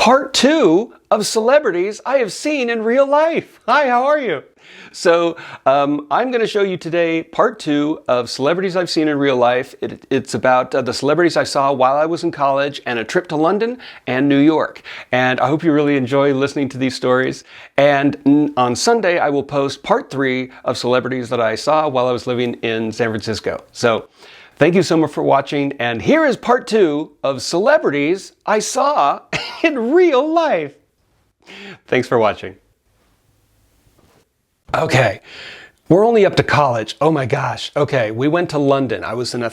part 2 of celebrities I have seen in real life. Hi, how are you? So I'm going to show you today part 2 of celebrities I've seen in real life. It's about the celebrities I saw while I was in college and a trip to London and New York. And I hope you really enjoy listening to these stories. And on Sunday, I will post part 3 of celebrities that I saw while I was living in San Francisco. So thank you so much for watching. And here is part 2 of celebrities I saw in real life. Thanks for watching. Okay, we're only up to college. Oh my gosh. Okay, we went to London. I was a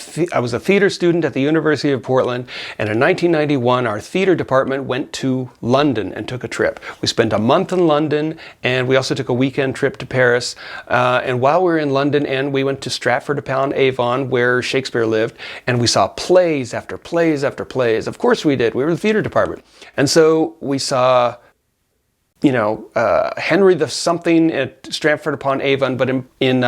theater student at the University of Portland, and in 1991, our theater department went to London and took a trip. We spent a month in London, and we also took a weekend trip to Paris. And while we were in London, and we went to Stratford-upon-Avon, where Shakespeare lived, and we saw plays after plays after plays. Of course we did. We were the theater department. And so we saw Henry the something at Stratford-upon-Avon, but in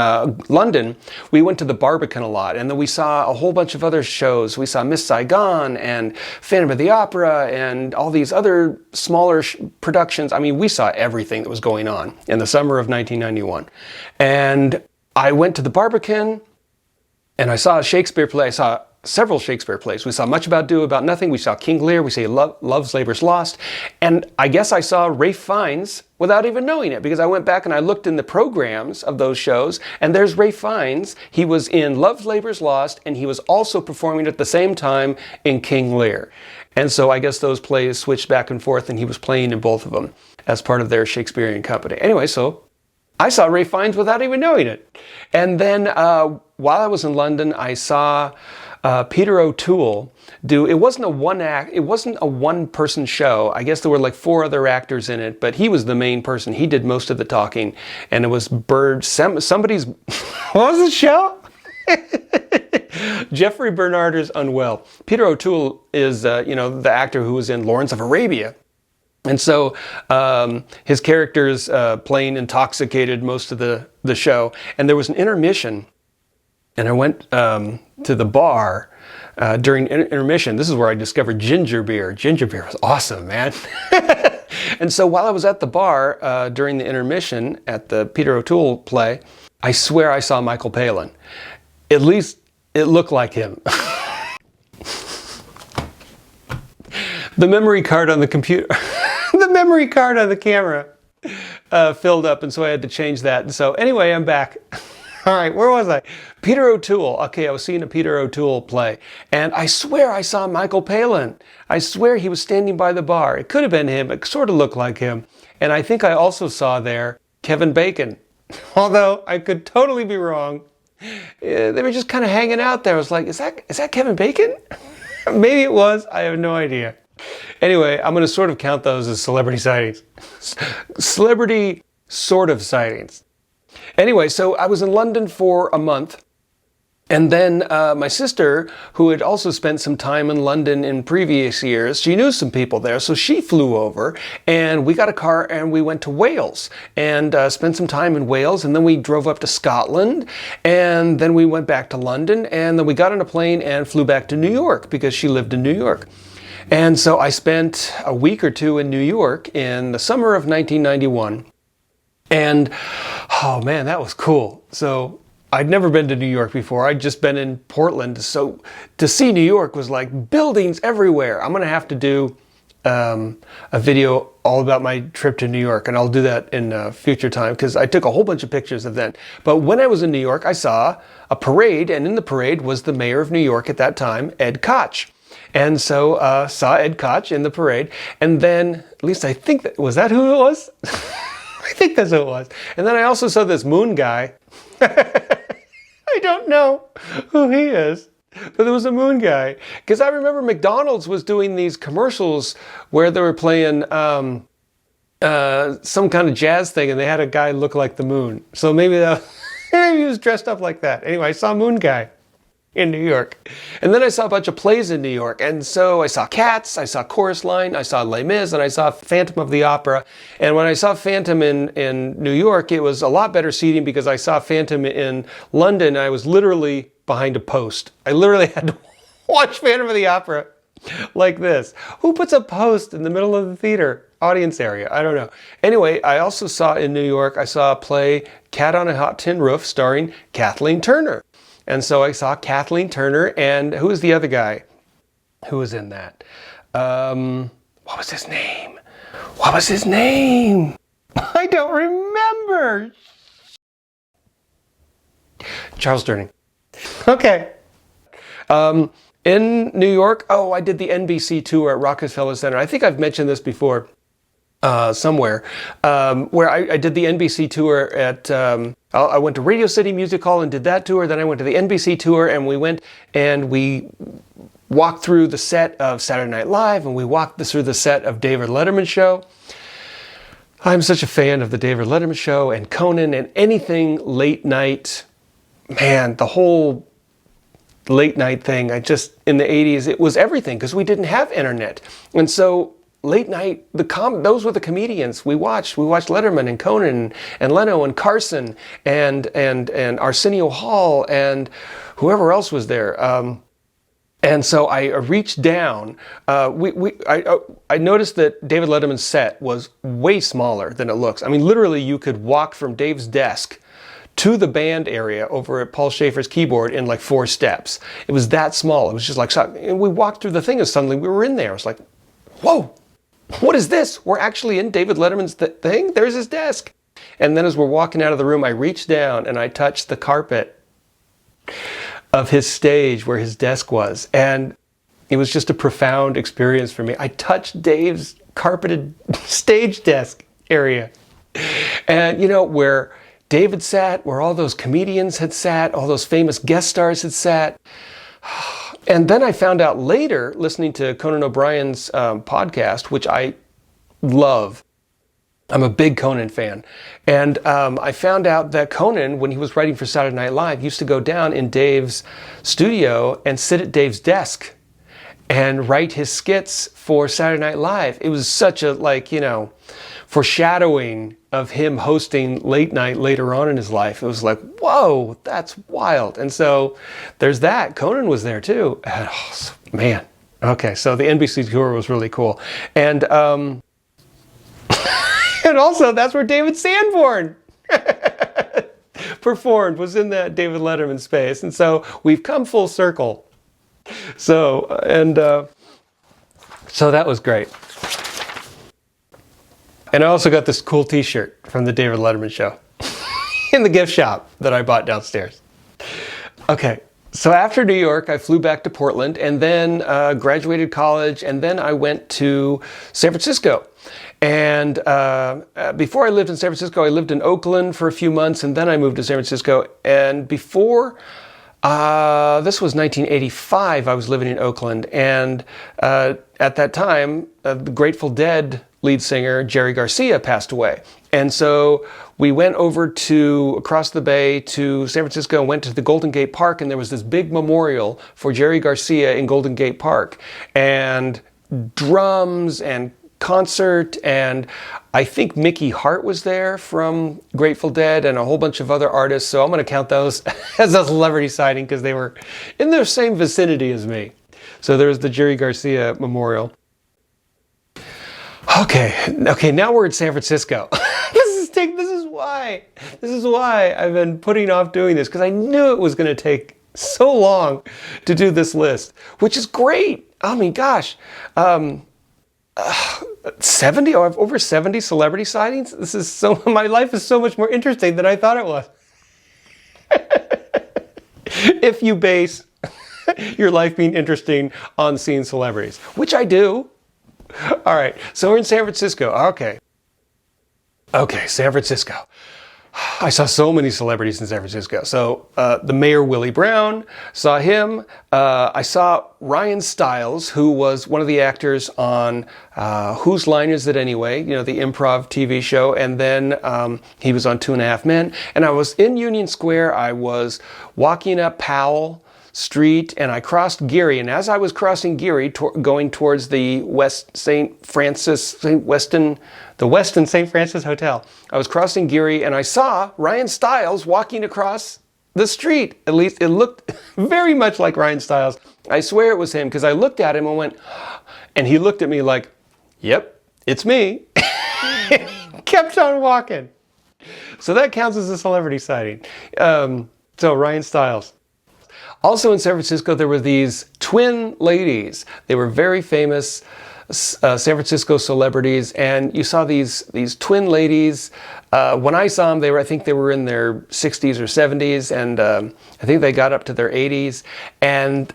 London, we went to the Barbican a lot, and then we saw a whole bunch of other shows. We saw Miss Saigon and Phantom of the Opera and all these other smaller productions. I mean, we saw everything that was going on in the summer of 1991. And I went to the Barbican, and I saw a Shakespeare play. I saw several Shakespeare plays. We saw Much Ado About Nothing. We saw King Lear. We saw Love's Labour's Lost. And I guess I saw Ralph Fiennes without even knowing it, because I went back and I looked in the programs of those shows, and there's Ralph Fiennes. He was in Love's Labour's Lost, and he was also performing at the same time in King Lear. And so I guess those plays switched back and forth, and he was playing in both of them as part of their Shakespearean company. Anyway, so I saw Ralph Fiennes without even knowing it. And then while I was in London, I saw Peter O'Toole do, it wasn't a one-person show. I guess there were like 4 other actors in it, but he was the main person. He did most of the talking, and it was somebody's, what was the show? Jeffrey Bernarder's Unwell. Peter O'Toole is, the actor who was in Lawrence of Arabia. And so his character's playing intoxicated most of the show, and there was an intermission. And I went to the bar during intermission. This is where I discovered ginger beer. Ginger beer was awesome, man. And so while I was at the bar during the intermission at the Peter O'Toole play, I swear I saw Michael Palin. At least it looked like him. The memory card on the computer, the memory card on the camera filled up, and so I had to change that. And so anyway, I'm back. All right, where was I? Peter O'Toole. Okay, I was seeing a Peter O'Toole play, and I swear I saw Michael Palin. I swear he was standing by the bar. It could have been him. It sort of looked like him. And I think I also saw there Kevin Bacon, although I could totally be wrong. They were just kind of hanging out there. I was like, is that Kevin Bacon? Maybe it was. I have no idea. Anyway, I'm going to sort of count those as celebrity sightings. Celebrity sort of sightings. Anyway, so I was in London for a month, and then my sister, who had also spent some time in London in previous years, she knew some people there, so she flew over, and we got a car and we went to Wales and spent some time in Wales, and then we drove up to Scotland, and then we went back to London, and then we got on a plane and flew back to New York because she lived in New York. And so I spent a week or 2 in New York in the summer of 1991. And, oh man, that was cool. So I'd never been to New York before. I'd just been in Portland. So to see New York was like buildings everywhere. I'm going to have to do a video all about my trip to New York, and I'll do that in a future time because I took a whole bunch of pictures of that. But when I was in New York, I saw a parade, and in the parade was the mayor of New York at that time, Ed Koch. And so saw Ed Koch in the parade, and then, at least I think was that who it was? I think that's who it was. And then I also saw this moon guy. I don't know who he is, but there was a moon guy. Because I remember McDonald's was doing these commercials where they were playing some kind of jazz thing, and they had a guy look like the moon. So maybe maybe he was dressed up like that. Anyway, I saw Moon Guy in New York. And then I saw a bunch of plays in New York. And so I saw Cats, I saw Chorus Line, I saw Les Mis, and I saw Phantom of the Opera. And when I saw Phantom in New York, it was a lot better seating because I saw Phantom in London. I was literally behind a post. I literally had to watch Phantom of the Opera like this. Who puts a post in the middle of the theater audience area? I don't know. Anyway, I also saw in New York, I saw a play, Cat on a Hot Tin Roof, starring Kathleen Turner. And so I saw Kathleen Turner, and who was the other guy who was in that? What was his name? What was his name? I don't remember. Charles Durning. Okay. In New York, I did the NBC tour at Rockefeller Center. I think I've mentioned this before somewhere, where I did the NBC tour at, I went to Radio City Music Hall and did that tour. Then I went to the NBC tour, and we went and we walked through the set of Saturday Night Live, and we walked through the set of David Letterman show. I'm such a fan of the David Letterman show and Conan and anything late night. Man, the whole late night thing, in the 80s, it was everything because we didn't have internet. And so late night, those were the comedians we watched. We watched Letterman and Conan and Leno and Carson and Arsenio Hall and whoever else was there. And so I reached down. I noticed that David Letterman's set was way smaller than it looks. I mean, literally, you could walk from Dave's desk to the band area over at Paul Schaefer's keyboard in like 4 steps. It was that small. It was just like, and we walked through the thing and suddenly we were in there. It was like, whoa, what is this? We're actually in David Letterman's thing? There's his desk. And then as we're walking out of the room, I reached down and I touched the carpet of his stage where his desk was. And it was just a profound experience for me. I touched Dave's carpeted stage desk area. And where David sat, where all those comedians had sat, all those famous guest stars had sat. And then I found out later, listening to Conan O'Brien's podcast, which I love. I'm a big Conan fan. And I found out that Conan, when he was writing for Saturday Night Live, used to go down in Dave's studio and sit at Dave's desk and write his skits for Saturday Night Live. It was such a, foreshadowing of him hosting late night later on in his life. It was like, whoa, that's wild. And so there's that. Conan was there too. And, man. Okay, so the NBC tour was really cool. And and also that's where David Sanborn performed, was in that David Letterman space. And so we've come full circle. So that was great. And I also got this cool t-shirt from the David Letterman show in the gift shop that I bought downstairs. Okay, so after New York, I flew back to Portland and then graduated college, and then I went to San Francisco. And before I lived in San Francisco, I lived in Oakland for a few months, and then I moved to San Francisco. And before, this was 1985, I was living in Oakland. And at that time, the Grateful Dead lead singer Jerry Garcia passed away. And so we went over across the bay to San Francisco and went to the Golden Gate Park, and there was this big memorial for Jerry Garcia in Golden Gate Park. And drums and concert, and I think Mickey Hart was there from Grateful Dead and a whole bunch of other artists. So I'm going to count those as a celebrity sighting because they were in the same vicinity as me. So there's the Jerry Garcia memorial. Okay, now we're in San Francisco. This is why I've been putting off doing this, because I knew it was going to take so long to do this list, which is great. I mean, gosh, 70 or over 70 celebrity sightings. My life is so much more interesting than I thought it was. If you base your life being interesting on seeing celebrities, which I do. All right, so we're in San Francisco. Okay, San Francisco. I saw so many celebrities in San Francisco. So the mayor, Willie Brown, saw him. I saw Ryan Stiles, who was one of the actors on Whose Line Is It Anyway? The improv TV show. And then he was on 2.5 Men. And I was in Union Square. I was walking up Powell Street, and I crossed Geary. And as I was crossing Geary, going towards the Westin St. Francis Hotel, I was crossing Geary, and I saw Ryan Stiles walking across the street. At least it looked very much like Ryan Stiles. I swear it was him because I looked at him and went, and he looked at me like, yep, it's me. Kept on walking. So that counts as a celebrity sighting. So Ryan Stiles. Also in San Francisco, there were these twin ladies. They were very famous San Francisco celebrities, and you saw these twin ladies. When I saw them, I think they were in their 60s or 70s, and I think they got up to their 80s. And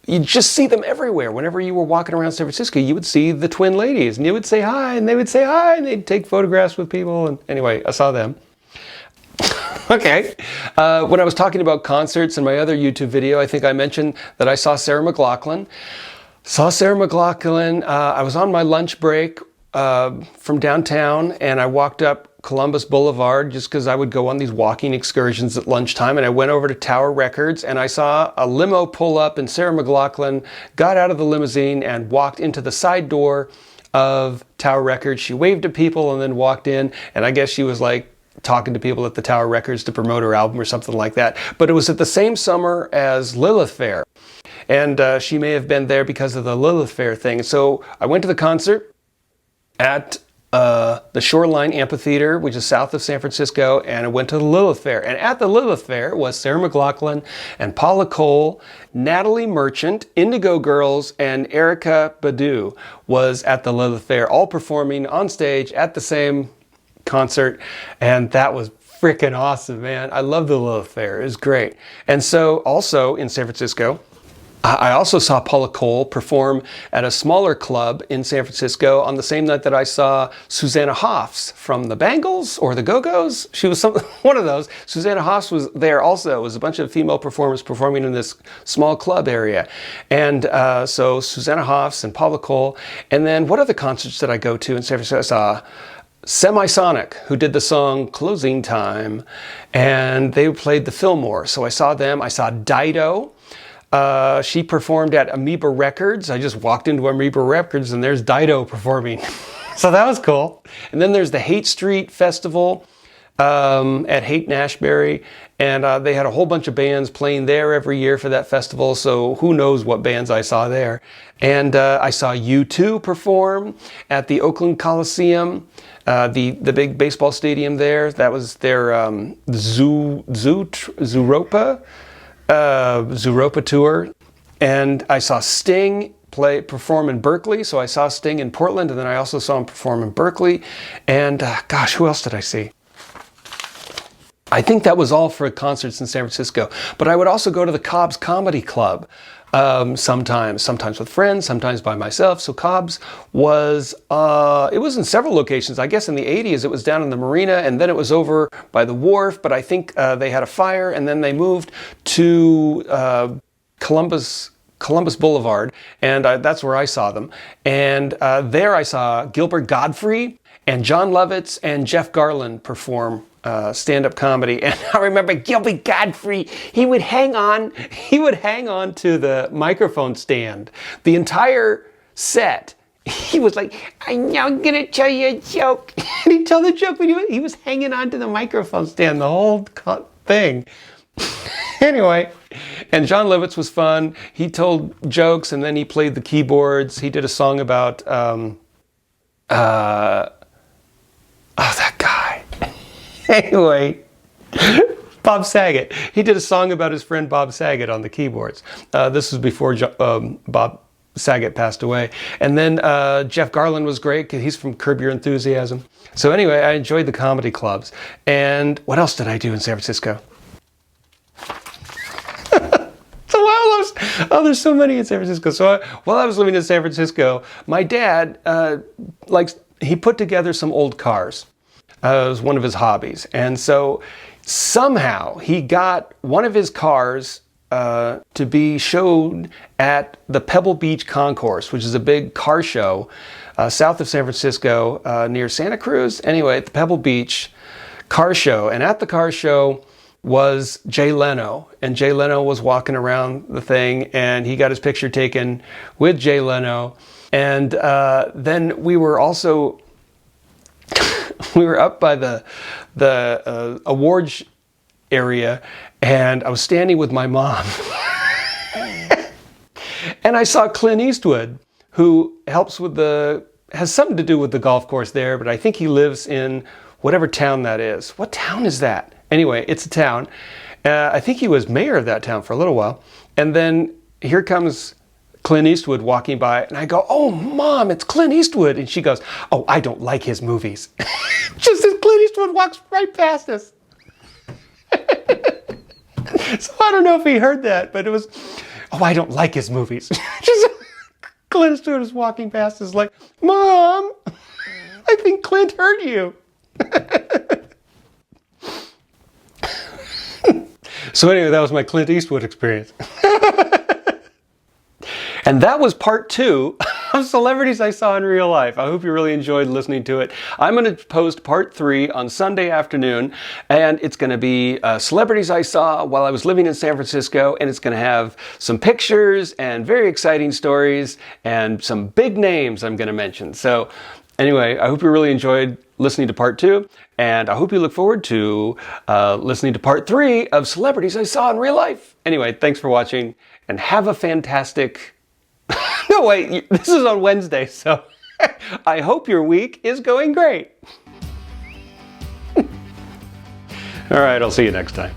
you just see them everywhere. Whenever you were walking around San Francisco, you would see the twin ladies, and you would say hi, and they would say hi, and they'd take photographs with people. And anyway, I saw them. Okay. When I was talking about concerts in my other YouTube video, I think I mentioned that I saw Sarah McLachlan. I was on my lunch break from downtown, and I walked up Columbus Boulevard just because I would go on these walking excursions at lunchtime, and I went over to Tower Records, and I saw a limo pull up, and Sarah McLachlan got out of the limousine and walked into the side door of Tower Records. She waved at people and then walked in, and I guess she was like talking to people at the Tower Records to promote her album or something like that. But it was at the same summer as Lilith Fair. And she may have been there because of the Lilith Fair thing. So I went to the concert at the Shoreline Amphitheater, which is south of San Francisco, and I went to the Lilith Fair. And at the Lilith Fair was Sarah McLachlan and Paula Cole, Natalie Merchant, Indigo Girls, and Erica Badu was at the Lilith Fair, all performing on stage at the same concert. And that was freaking awesome, man. I love the Lilith Fair. It was great. And so also in San Francisco, I also saw Paula Cole perform at a smaller club in San Francisco on the same night that I saw Susanna Hoffs from the Bangles or the Go-Go's. She was one of those. Susanna Hoffs was there also. It was a bunch of female performers performing in this small club area. And so Susanna Hoffs and Paula Cole. And then what other concerts did I go to in San Francisco? I saw Semisonic, who did the song Closing Time, and they played the Fillmore. So I saw them. I saw Dido. She performed at Amoeba Records. I just walked into Amoeba Records and there's Dido performing. So that was cool. And then there's the Haight Street Festival at Haight and Ashbury. And they had a whole bunch of bands playing there every year for that festival. So who knows what bands I saw there. And I saw U2 perform at the Oakland Coliseum. The big baseball stadium there. That was their Zooropa tour. And I saw Sting perform in Berkeley. So I saw Sting in Portland, and then I also saw him perform in Berkeley. And gosh, who else did I see? I think that was all for concerts in San Francisco. But I would also go to the Cobb's Comedy Club sometimes with friends, sometimes by myself. So Cobb's was, it was in several locations. I guess in the 80s it was down in the marina, and then it was over by the wharf, but I think they had a fire, and then they moved to Columbus Boulevard, and that's where I saw them. And there I saw Gilbert Gottfried and John Lovitz and Jeff Garlin perform stand-up comedy. And I remember Gilbert Gottfried, he would hang on to the microphone stand the entire set. He was like, I'm gonna tell you a joke. And he'd tell the joke, but he was hanging on to the microphone stand the whole thing. Anyway, and John Lovitz was fun. He told jokes, and then he played the keyboards. He did a song about that guy. Anyway, Bob Saget. He did a song about his friend Bob Saget on the keyboards. This was before Bob Saget passed away. And then Jeff Garlin was great because he's from Curb Your Enthusiasm. So anyway, I enjoyed the comedy clubs. And what else did I do in San Francisco? There's so many in San Francisco. So while I was living in San Francisco, my dad, he put together some old cars. It was one of his hobbies. And so somehow he got one of his cars to be showed at the Pebble Beach Concourse, which is a big car show south of San Francisco near Santa Cruz. Anyway, at the Pebble Beach car show. And at the car show was Jay Leno. And Jay Leno was walking around the thing, and he got his picture taken with Jay Leno. And then we were also... we were up by the awards area, and I was standing with my mom. And I saw Clint Eastwood, who has something to do with the golf course there, but I think he lives in whatever town that is. What town is that? Anyway, it's a town. I think he was mayor of that town for a little while. And then here comes Clint Eastwood walking by, and I go, "Oh, Mom, it's Clint Eastwood." And she goes, "Oh, I don't like his movies." Just as Clint Eastwood walks right past us. So I don't know if he heard that, but it was, "Oh, I don't like his movies." Just Clint Eastwood is walking past us like, "Mom, I think Clint heard you." So anyway, that was my Clint Eastwood experience. And that was part 2 of Celebrities I Saw in Real Life. I hope you really enjoyed listening to it. I'm going to post part 3 on Sunday afternoon, and it's going to be Celebrities I Saw while I was living in San Francisco, and it's going to have some pictures and very exciting stories and some big names I'm going to mention. So anyway, I hope you really enjoyed listening to part 2, and I hope you look forward to listening to part 3 of Celebrities I Saw in Real Life. Anyway, thanks for watching, and have a fantastic... No, wait, this is on Wednesday, so I hope your week is going great. All right, I'll see you next time.